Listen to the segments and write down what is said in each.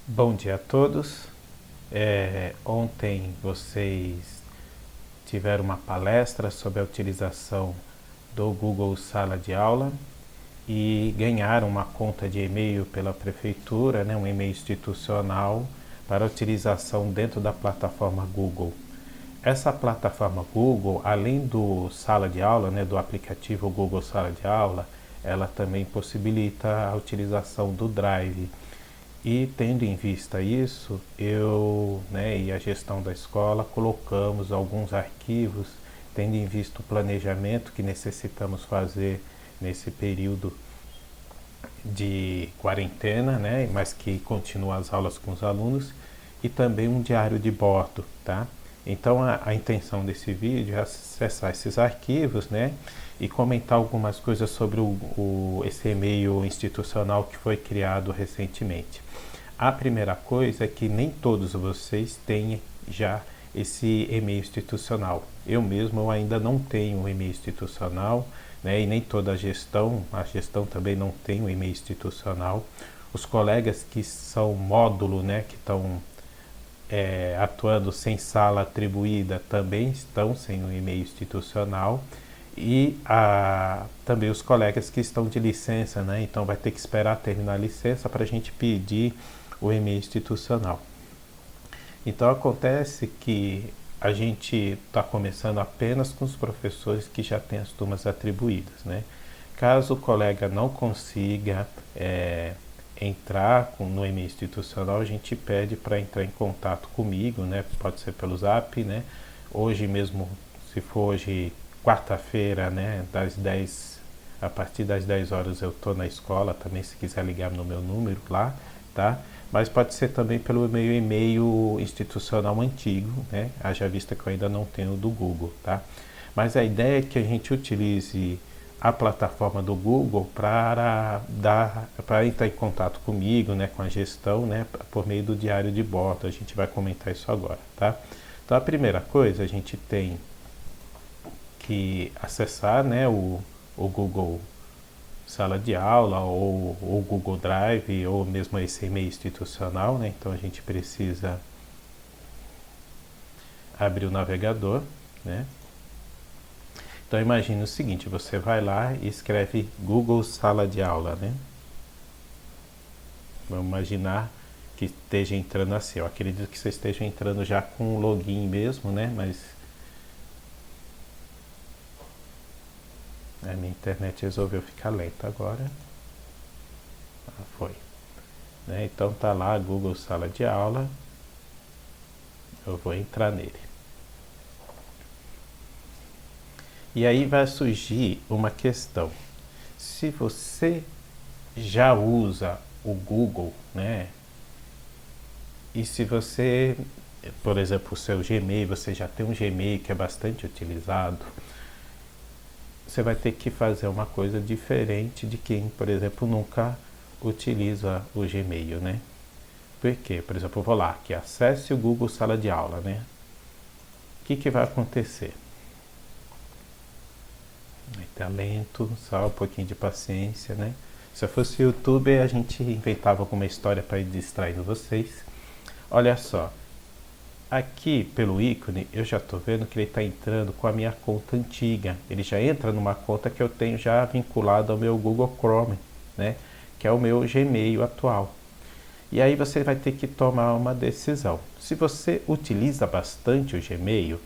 Bom dia a todos. Ontem vocês tiveram uma palestra sobre a utilização do Google Sala de Aula e ganharam uma conta de e-mail pela prefeitura, né, um e-mail institucional para utilização dentro da plataforma Google. Essa plataforma Google, além do Sala de Aula, né, do aplicativo Google Sala de Aula, ela também possibilita a utilização do Drive. E tendo em vista isso, eu, né, e a gestão da escola colocamos alguns arquivos, tendo em vista o planejamento que necessitamos fazer nesse período de quarentena, né, mas que continua as aulas com os alunos, e também um diário de bordo, tá? Então a intenção desse vídeo é acessar esses arquivos, né, e comentar algumas coisas sobre esse e-mail institucional que foi criado recentemente. A primeira coisa é que nem todos vocês têm já esse e-mail institucional. Eu mesmo ainda não tenho um e-mail institucional, né, e nem toda a gestão também não tem um e-mail institucional. Os colegas que são módulo, né, que estão atuando sem sala atribuída também estão sem um e-mail institucional. E também os colegas que estão de licença, né, então vai ter que esperar terminar a licença para a gente pedir o e-mail institucional. Então acontece que a gente está começando apenas com os professores que já têm as turmas atribuídas, né? Caso o colega não consiga entrar no e-mail institucional, a gente pede para entrar em contato comigo, né? Pode ser pelo Zap, né? Hoje mesmo, se for hoje quarta-feira, né? A partir das 10 horas eu estou na escola também, se quiser ligar no meu número lá, tá? Mas pode ser também pelo meu e-mail institucional antigo, né? Haja vista que eu ainda não tenho do Google, tá? Mas a ideia é que a gente utilize a plataforma do Google para entrar em contato comigo, né, com a gestão, né, por meio do diário de bordo. A gente vai comentar isso agora, tá? Então a primeira coisa, a gente tem que acessar, né, o Google Sala de Aula ou o Google Drive ou mesmo esse e-mail institucional, né? Então a gente precisa abrir o navegador, né? Então imagine o seguinte, você vai lá e escreve Google Sala de Aula, né? Vamos imaginar que esteja entrando assim, eu acredito que você esteja entrando já com o login mesmo, né? Mas a minha internet resolveu ficar lenta agora. Foi. Né? Então tá lá Google Sala de Aula, eu vou entrar nele. E aí vai surgir uma questão. Se você já usa o Google, né? E se você, por exemplo, o seu Gmail, você já tem um Gmail que é bastante utilizado, você vai ter que fazer uma coisa diferente de quem, por exemplo, nunca utiliza o Gmail, né? Por quê? Por exemplo, eu vou lá, que acesse o Google Sala de Aula, né? O que vai acontecer? Tá lento, só um pouquinho de paciência, né? Se eu fosse youtuber, a gente inventava alguma história para ir distraindo vocês. Olha só, aqui pelo ícone eu já estou vendo que ele está entrando com a minha conta antiga. Ele já entra numa conta que eu tenho já vinculada ao meu Google Chrome, né? Que é o meu Gmail atual. E aí você vai ter que tomar uma decisão. Se você utiliza bastante o Gmail,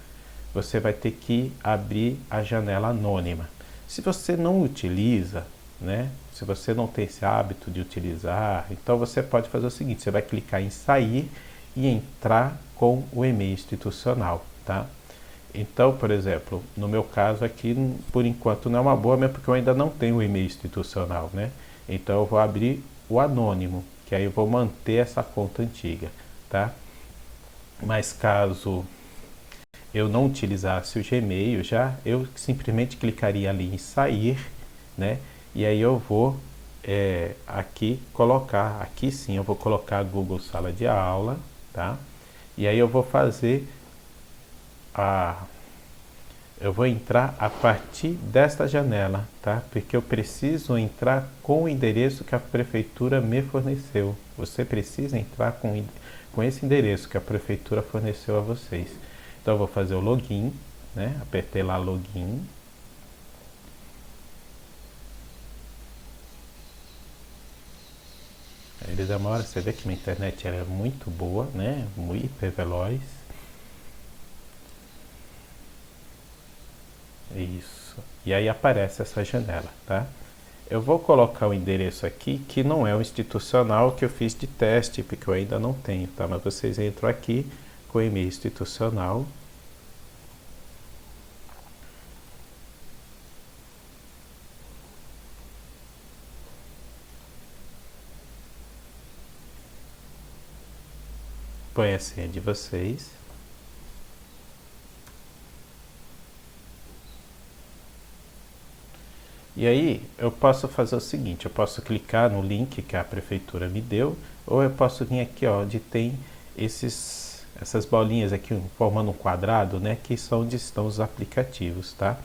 você vai ter que abrir a janela anônima. Se você não utiliza, né? Se você não tem esse hábito de utilizar, então você pode fazer o seguinte, você vai clicar em sair e entrar com o e-mail institucional, tá? Então, por exemplo, no meu caso aqui, por enquanto não é uma boa, mesmo porque eu ainda não tenho o e-mail institucional, né? Então eu vou abrir o anônimo, que aí eu vou manter essa conta antiga, tá? Mas caso eu não utilizasse o Gmail já, eu simplesmente clicaria ali em sair, né? E aí eu vou aqui colocar, aqui sim eu vou colocar Google Sala de Aula, tá? E aí eu vou fazer eu vou entrar a partir desta janela, tá? Porque eu preciso entrar com o endereço que a prefeitura me forneceu. Você precisa entrar com esse endereço que a prefeitura forneceu a vocês. Então eu vou fazer o login, né? Apertei lá login. Ele demora, você vê que minha internet é muito boa, né? Muito hiperveloz. Isso. E aí aparece essa janela, tá? Eu vou colocar o endereço aqui, que não é o institucional que eu fiz de teste, porque eu ainda não tenho, tá? Mas vocês entram aqui com o e-mail institucional. Põe a senha de vocês. E aí eu posso fazer o seguinte, eu posso clicar no link que a prefeitura me deu, ou eu posso vir aqui, ó, onde tem essas bolinhas aqui formando um quadrado, né, que são onde estão os aplicativos, tá?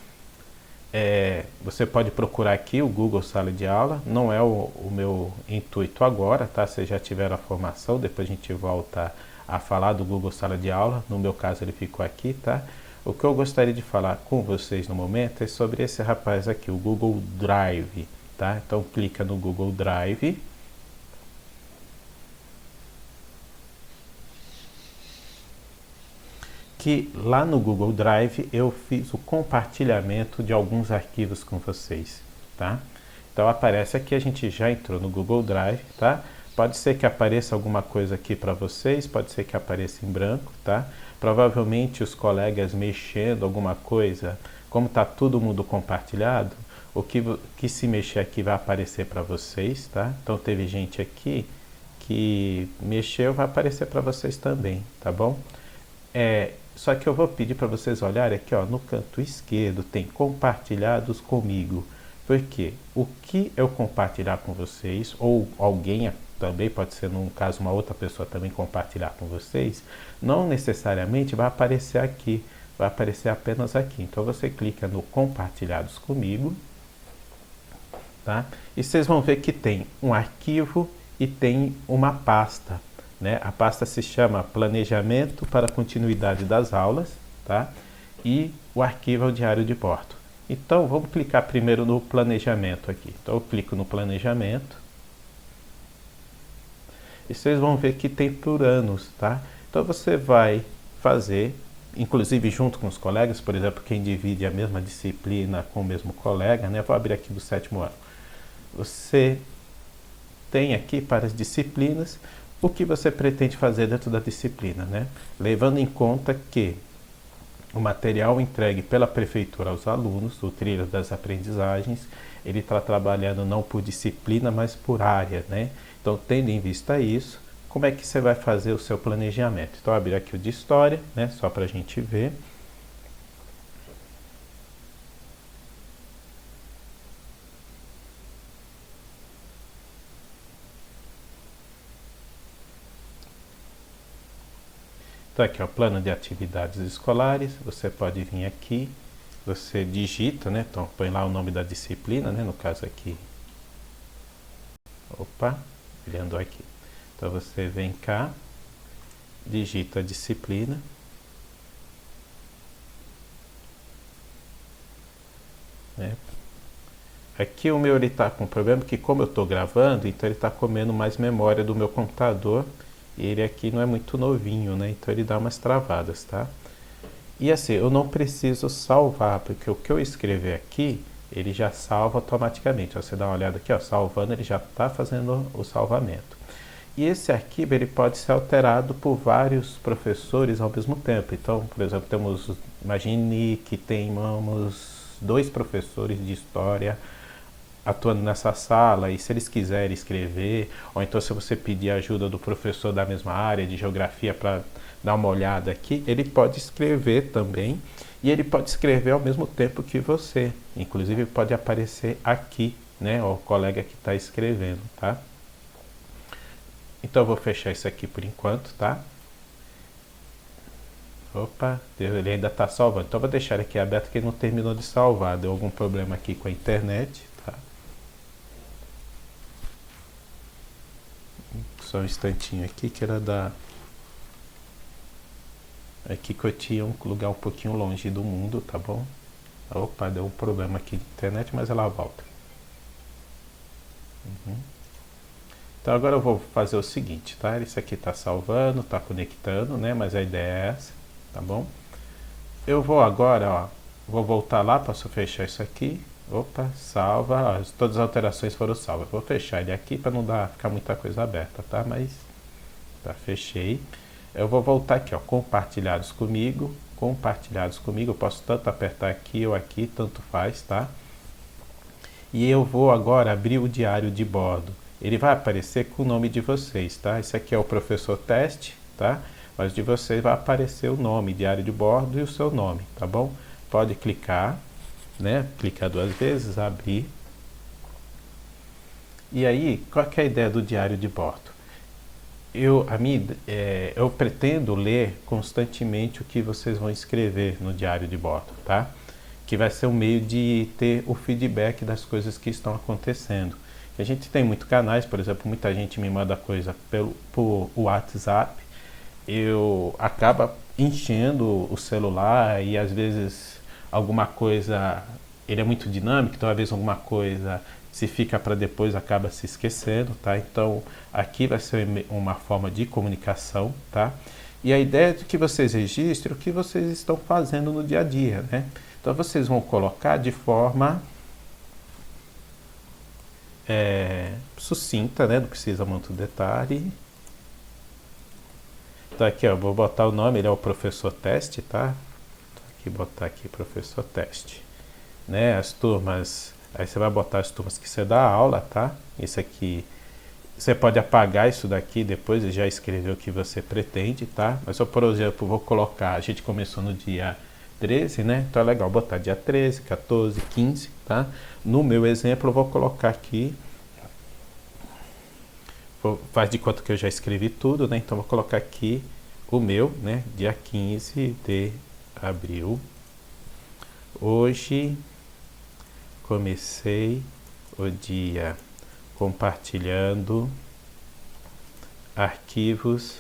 Você pode procurar aqui o Google Sala de Aula, não é o meu intuito agora, tá? Vocês já tiveram a formação, depois a gente volta a falar do Google Sala de Aula, no meu caso ele ficou aqui, tá? O que eu gostaria de falar com vocês no momento é sobre esse rapaz aqui, o Google Drive, tá? Então clica no Google Drive. Que lá no Google Drive eu fiz o compartilhamento de alguns arquivos com vocês, tá? Então aparece aqui, a gente já entrou no Google Drive, tá? Pode ser que apareça alguma coisa aqui para vocês, pode ser que apareça em branco, tá? Provavelmente os colegas mexendo alguma coisa, como está todo mundo compartilhado, o que se mexer aqui vai aparecer para vocês, tá? Então teve gente aqui que mexeu, vai aparecer para vocês também, tá bom? Só que eu vou pedir para vocês olharem aqui, ó, no canto esquerdo tem compartilhados comigo. Porque o que eu compartilhar com vocês, ou alguém também, pode ser num caso uma outra pessoa também compartilhar com vocês, não necessariamente vai aparecer aqui, vai aparecer apenas aqui. Então você clica no compartilhados comigo, tá? E vocês vão ver que tem um arquivo e tem uma pasta, né? A pasta se chama Planejamento para a Continuidade das Aulas, tá? E o arquivo é o Diário de Bordo. Então vamos clicar primeiro no planejamento aqui. Então eu clico no planejamento. E vocês vão ver que tem por anos, tá? Então você vai fazer, inclusive junto com os colegas, por exemplo, quem divide a mesma disciplina com o mesmo colega, né? Vou abrir aqui do 7º ano. Você tem aqui para as disciplinas o que você pretende fazer dentro da disciplina, né? Levando em conta que o material entregue pela prefeitura aos alunos, o Trilha das Aprendizagens, ele está trabalhando não por disciplina, mas por área, né? Então, tendo em vista isso, como é que você vai fazer o seu planejamento? Então, abrir aqui o de História, né? Só para a gente ver. Então, aqui é o plano de atividades escolares. Você pode vir aqui, você digita, né? Então, põe lá o nome da disciplina, né? No caso aqui. Opa, ele andou aqui. Então, você vem cá, digita a disciplina. Né? Aqui o meu ele está com problema, que como eu estou gravando, então ele está comendo mais memória do meu computador. E ele aqui não é muito novinho, né? Então ele dá umas travadas, tá? E assim, eu não preciso salvar, porque o que eu escrever aqui, ele já salva automaticamente. Você dá uma olhada aqui, ó, salvando, ele já está fazendo o salvamento. E esse arquivo, ele pode ser alterado por vários professores ao mesmo tempo. Então, por exemplo, imagine que tenhamos 2 professores de história atuando nessa sala, e se eles quiserem escrever, ou então se você pedir ajuda do professor da mesma área de geografia para dar uma olhada aqui, ele pode escrever também, e ele pode escrever ao mesmo tempo que você, inclusive pode aparecer aqui, né, o colega que está escrevendo, tá? Então eu vou fechar isso aqui por enquanto, tá? Opa, ele ainda está salvando. Então vou deixar ele aqui aberto que ele não terminou de salvar. Deu algum problema aqui com a internet, tá? Só um instantinho aqui que era da... Aqui que eu tinha um lugar um pouquinho longe do mundo, tá bom? Opa, deu um problema aqui de internet, mas ela volta. Então agora eu vou fazer o seguinte, tá? Isso aqui tá salvando, tá conectando, né? Mas a ideia é essa, tá bom? Eu vou agora, ó, vou voltar lá, posso fechar isso aqui. Opa, salva, ó, todas as alterações foram salvas. Vou fechar ele aqui para não ficar muita coisa aberta, tá? Mas, tá, fechei. Eu vou voltar aqui, ó, compartilhados comigo, eu posso tanto apertar aqui ou aqui, tanto faz, tá? E eu vou agora abrir o diário de bordo. Ele vai aparecer com o nome de vocês, tá? Esse aqui é o professor teste, tá? Mas de vocês vai aparecer o nome, diário de bordo e o seu nome, tá bom? Pode clicar, né? Clicar 2 vezes, abrir. E aí, qual que é a ideia do diário de bordo? Eu pretendo ler constantemente o que vocês vão escrever no diário de bordo, tá? Que vai ser um meio de ter o feedback das coisas que estão acontecendo. A gente tem muitos canais, por exemplo, muita gente me manda coisa por WhatsApp, eu acabo enchendo o celular e às vezes alguma coisa, ele é muito dinâmico, então às vezes alguma coisa se fica para depois acaba se esquecendo, tá? Então aqui vai ser uma forma de comunicação, tá? E a ideia é de que vocês registrem o que vocês estão fazendo no dia a dia, né? Então vocês vão colocar de forma sucinta, né? Não precisa muito detalhe. Então aqui, ó, vou botar o nome, ele é o professor teste, tá? Aqui, botar aqui professor teste, né? As turmas, aí você vai botar as turmas que você dá aula, tá? Isso aqui, você pode apagar isso daqui depois e já escrever o que você pretende, tá? Mas eu, por exemplo, vou colocar, a gente começou no dia 13, né? Então é legal botar dia 13, 14, 15, tá? No meu exemplo eu vou colocar aqui, faz de conta que eu já escrevi tudo, né? Então vou colocar aqui o meu, né? Dia 15 de abril. Hoje comecei o dia compartilhando arquivos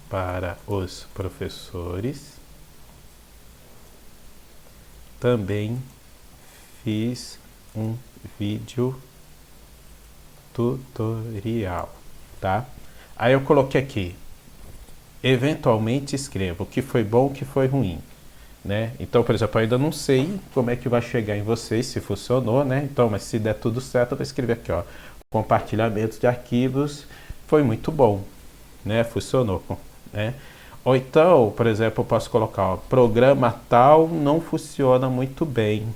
para os professores. Também fiz um vídeo tutorial, tá? Aí eu coloquei aqui, eventualmente escrevo o que foi bom, o que foi ruim, né? Então, por exemplo, eu ainda não sei como é que vai chegar em vocês, se funcionou, né? Então, mas se der tudo certo, eu vou escrever aqui, ó, compartilhamento de arquivos foi muito bom, né? Funcionou, né? Ou então, por exemplo, eu posso colocar, ó, programa tal não funciona muito bem,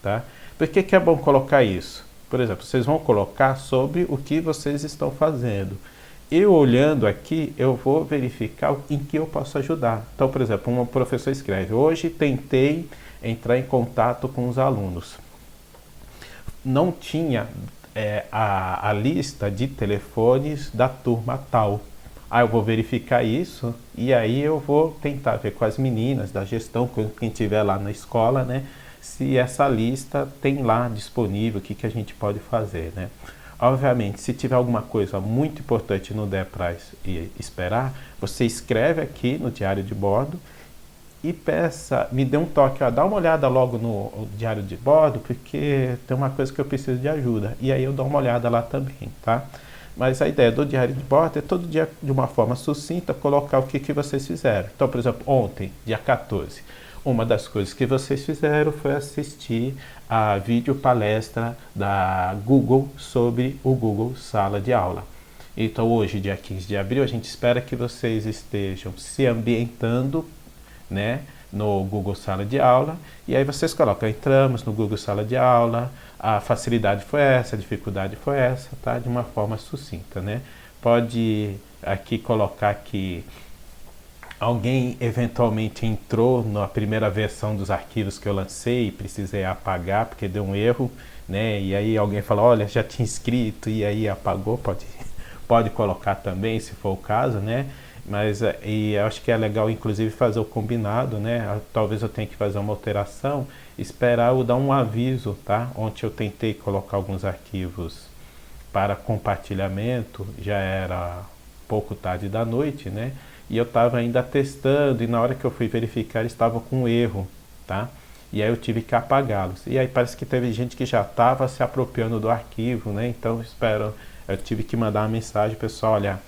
tá? Por que que é bom colocar isso? Por exemplo, vocês vão colocar sobre o que vocês estão fazendo. Eu olhando aqui, eu vou verificar em que eu posso ajudar. Então, por exemplo, um professor escreve, hoje tentei entrar em contato com os alunos. Não tinha a lista de telefones da turma tal. Aí eu vou verificar isso e aí eu vou tentar ver com as meninas da gestão, com quem estiver lá na escola, né? Se essa lista tem lá disponível, o que a gente pode fazer, né? Obviamente, se tiver alguma coisa muito importante e não der para esperar, você escreve aqui no diário de bordo e peça, me dê um toque, ó, dá uma olhada logo no diário de bordo, porque tem uma coisa que eu preciso de ajuda. E aí eu dou uma olhada lá também, tá? Mas a ideia do diário de bordo é todo dia, de uma forma sucinta, colocar o que vocês fizeram. Então, por exemplo, ontem, dia 14, uma das coisas que vocês fizeram foi assistir a vídeo palestra da Google sobre o Google Sala de Aula. Então hoje, dia 15 de abril, a gente espera que vocês estejam se ambientando, né, no Google Sala de Aula, e aí vocês colocam, entramos no Google Sala de Aula, a facilidade foi essa, a dificuldade foi essa, tá? De uma forma sucinta, né? Pode aqui colocar que alguém eventualmente entrou na primeira versão dos arquivos que eu lancei e precisei apagar porque deu um erro, né? E aí alguém falou, olha, já tinha escrito e aí apagou, pode colocar também, se for o caso, né? Mas e eu acho que é legal inclusive fazer o combinado, né? Talvez eu tenha que fazer uma alteração, esperar eu dar um aviso, tá? Ontem eu tentei colocar alguns arquivos para compartilhamento, já era pouco tarde da noite, né? E eu estava ainda testando e na hora que eu fui verificar estava com erro, tá? E aí eu tive que apagá-los. E aí parece que teve gente que já estava se apropriando do arquivo, né? Então eu tive que mandar uma mensagem, pessoal, olha,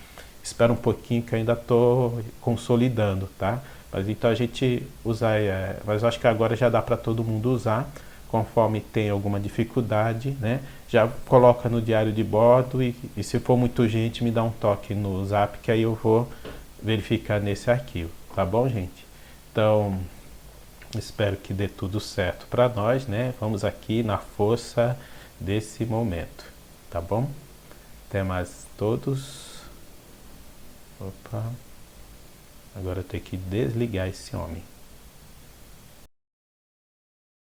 espera um pouquinho que eu ainda estou consolidando, tá? Mas então a gente usa, mas eu acho que agora já dá para todo mundo usar, conforme tem alguma dificuldade, né? Já coloca no diário de bordo e se for muito gente me dá um toque no zap que aí eu vou verificar nesse arquivo, tá bom, gente? Então, espero que dê tudo certo para nós, né? Vamos aqui na força desse momento, tá bom? Até mais todos. Opa. Agora eu tenho que desligar esse homem.